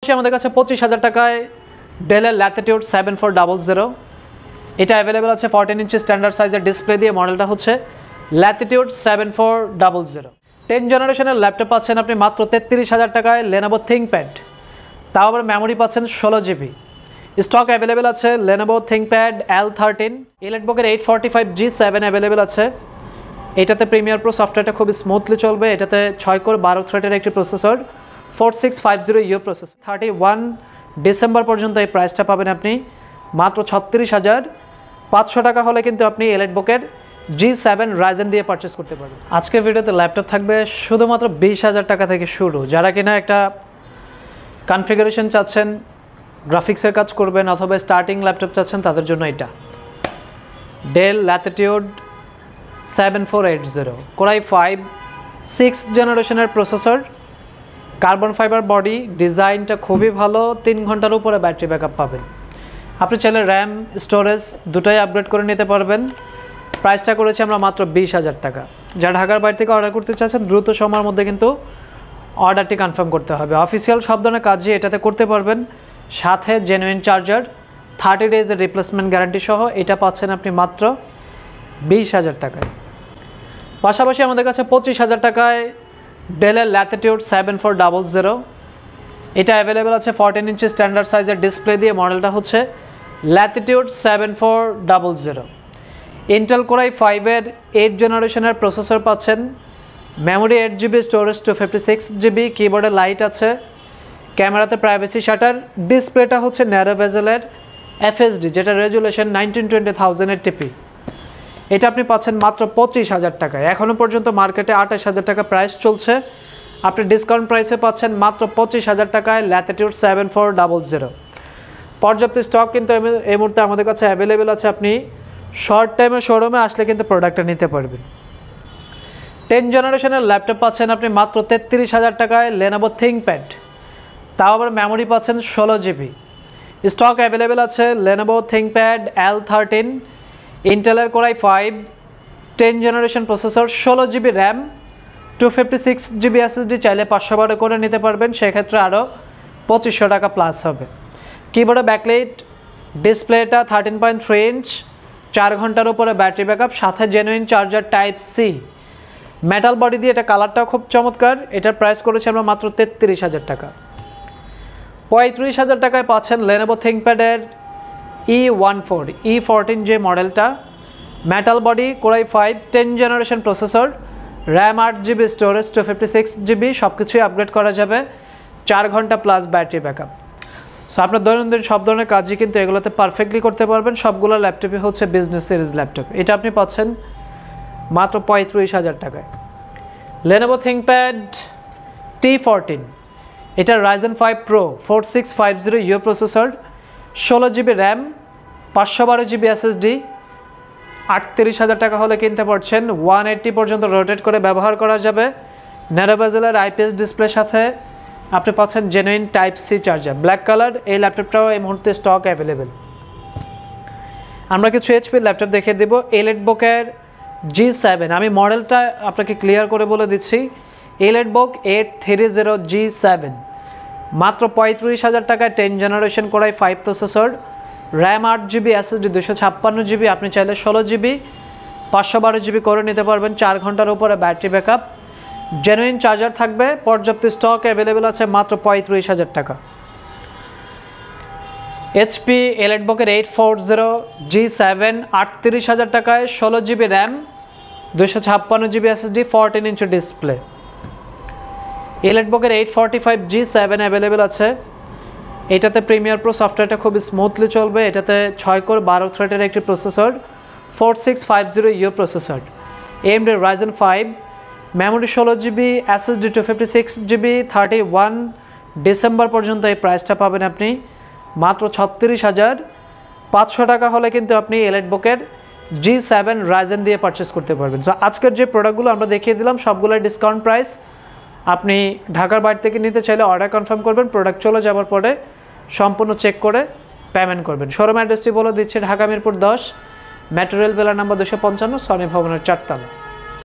পাশাপাশি আমাদের কাছে 25,000 টাকায় ডেলের ল্যাটিটিউড 7400, এটা অ্যাভেলেবেল আছে 14 ইঞ্চি স্ট্যান্ডার্ড সাইজের ডিসপ্লে দিয়ে। মডেলটা হচ্ছে ল্যাটিটিউড 7400। 10 জেনারেশনের ল্যাপটপ পাচ্ছেন আপনি মাত্র 33,000 টাকায় লেনোভো থিংকপ্যাড, তাও আবার মেমোরি পাচ্ছেন 16 GB। স্টক অ্যাভেলেবেল আছে Lenovo ThinkPad L13। এলিটবুকের 845G7 available আছে, এটাতে প্রিমিয়ার প্রো সফটওয়্যারটা খুব স্মুথলি চলবে। এটাতে 6 কোর 12 থ্রেডের একটি প্রসেসর, 4650U প্রসেসর। 31 ডিসেম্বর পর্যন্ত এই প্রাইসটা পাবেন আপনি মাত্র 36,500 টাকা হলে কিন্তু আপনি এলিটবুকের G7 রাইজেন দিয়ে পারচেস করতে পারবেন। আজকের ভিডিওতে ল্যাপটপ থাকবে শুধুমাত্র 20,000 টাকা থেকে শুরু। যারা কিনা একটা কনফিগারেশন চাচ্ছেন, গ্রাফিক্সের কাজ করবেন অথবা স্টার্টিং ল্যাপটপ চাচ্ছেন, তাদের জন্য এটা ডেল ল্যাটিটিউড 7480 Core i5 6 জেনারেশনের প্রসেসর, কার্বন ফাইবার বডি, ডিজাইনটা খুবই ভালো। 3 ঘন্টার উপরে ব্যাটারি ব্যাকআপ পাবেন। আপনি চাইলে র্যাম স্টোরেজ দুটোই আপগ্রেড করে নিতে পারবেন। প্রাইসটা করেছি আমরা মাত্র 20,000 টাকা। যারা ঢাকার বাইরে থেকে অর্ডার করতে চাচ্ছেন দ্রুত সময়ের মধ্যে কিন্তু অর্ডারটি কনফার্ম করতে হবে। অফিসিয়াল সব ধরনের কাজই এটাতে করতে পারবেন, সাথে জেনুইন চার্জার, 30 ডেজের রিপ্লেসমেন্ট গ্যারান্টি সহ এটা পাচ্ছেন আপনি মাত্র 20,000 টাকায়। পাশাপাশি আমাদের কাছে 25,000 টাকায় ডেলের ল্যাটিটিউড 7400, এটা অ্যাভেলেবেল আছে 14 ইঞ্চি স্ট্যান্ডার্ড সাইজের ডিসপ্লে দিয়ে। মডেলটা হচ্ছে ল্যাটিটিউড 7400। ইন্টেল Core i5-এর 8 জেনারেশনের প্রসেসর পাচ্ছেন, মেমোরি 8 GB, স্টোরেজ 256 GB, কিবোর্ডে লাইট আছে, ক্যামেরাতে প্রাইভেসি শাটার, ডিসপ্লেটা হচ্ছে ন্যারো বেজেলের FHD, যেটা রেজুলেশন 1920,000 টিপি। এটা আপনি পাচ্ছেন মাত্র 25,000 টাকায়। এখনও পর্যন্ত মার্কেটে 28,000 টাকা প্রাইস চলছে, আপনি ডিসকাউন্ট প্রাইসে পাচ্ছেন মাত্র 25,000 টাকায় ল্যাটিটিউড 7400। পর্যাপ্ত স্টক কিন্তু এই মুহূর্তে আমাদের কাছে অ্যাভেলেবেল আছে। আপনি শর্ট টাইমে শোরুমে আসলে কিন্তু প্রোডাক্টটা নিতে পারবেন। 10 জেনারেশনের ল্যাপটপ পাচ্ছেন আপনি মাত্র 33,000 টাকায় লেনোভো থিংকপ্যাড, তাও আবার মেমোরি পাচ্ছেন 16 GB। স্টক অ্যাভেলেবেল আছে লেনোভো থিংকপ্যাড L13, ইন্টেলের Core i5 10 generation processor, 16 GB RAM, 256 GB SSD। চাইলে 512 করে নিতে পারবেন, সেক্ষেত্রে আরও 2500 টাকা প্লাস হবে। কিবোর্ডে ব্যাকলাইট, ডিসপ্লেটা 13.3 ইঞ্চ, 4 ঘন্টার উপরে ব্যাটারি ব্যাকআপ, সাথে genuine charger type C, metal body দিয়ে। এটা কালারটাও খুব চমৎকার। এটার প্রাইস করেছি আমরা মাত্র 33,000 টাকা। 35,000 টাকায় পাচ্ছেন লেনোভো থিংকপ্যাডের E14 যে মডেলটা, metal body, Core i5 10 generation processor, RAM 8 GB, storage 256 GB, সব কিছুই আপগ্রেড করা যাবে, 4 ঘন্টা প্লাস ব্যাটারি ব্যাকআপ। সো আপনার দৈনন্দিন সব ধরনের কাজই কিন্তু এগুলোতে পারফেক্টলি করতে পারবেন। সবগুলো ল্যাপটপই হচ্ছে বিজনেস সিরিজ ল্যাপটপ। এটা আপনি পাচ্ছেন মাত্র 35,000 টাকায়। লেনোভো থিংকপ্যাড T14, এটা Ryzen 5 Pro 4650U processor, 16 GB RAM, 512 GB SSD। 38,000 টাকা হলে কিনতে পারছেন। 180 পর্যন্ত রোটেট করে ব্যবহার করা যাবে। ন্যারো বেজেলের IPS ডিসপ্লের সাথে আপনি পাচ্ছেন genuine type C charger, black colour. এই ল্যাপটপটাও এই মুহূর্তে স্টক অ্যাভেলেবেল। আমরা কিছু HP ল্যাপটপ দেখিয়ে দেবো। এলিটবুকের G7, আমি মডেলটা আপনাকে ক্লিয়ার করে বলে দিচ্ছি। এলিটবুক 830 G7 মাত্র 35,000 টাকায় 10 generation Core i5 processor, RAM 8 GB, SSD 256 GB। আপনি চাইলে 16 GB 512 GB করে নিতে পারবেন, 4 ঘন্টার উপরে ব্যাটারি ব্যাকআপ, জেনুইন চার্জার থাকবে। পর্যাপ্ত স্টক অ্যাভেলেবেল আছে মাত্র 35,000 টাকা। HP এলিটবুকের 840 G7 38,000 টাকায়, 16 GB RAM, 256 GB SSD, 14 inch display. এলিটবুকের 845G7 available আছে, এটাতে প্রিমিয়ার প্রো সফটওয়্যারটা খুব স্মুথলি চলবে। এটাতে 6 কোর 12 থ্রেডের একটি processor, 4650U processor, AMD Ryzen 5, memory 16 GB, SSD 256 GB। 31 December পর্যন্ত এই প্রাইসটা পাবেন আপনি মাত্র 36,500 টাকা হলে কিন্তু আপনি এলিটবুকের G7 রাইজেন দিয়ে পারচেস করতে পারবেন। সো আজকের যে প্রোডাক্টগুলো আমরা দেখিয়ে দিলাম সবগুলোর ডিসকাউন্ট প্রাইস। আপনি ঢাকার বাইরে থেকে নিতে চাইলে অর্ডার কনফার্ম করবেন, প্রোডাক্ট চলে যাওয়ার পরে সম্পূর্ণ চেক করে পেমেন্ট করবেন। শোরুম অ্যাড্রেসটি বলে দিচ্ছে ঢাকা মিরপুর 10, মেট্রো রেল বেলা নাম্বার 255, সনি ভবনের 4 তলা।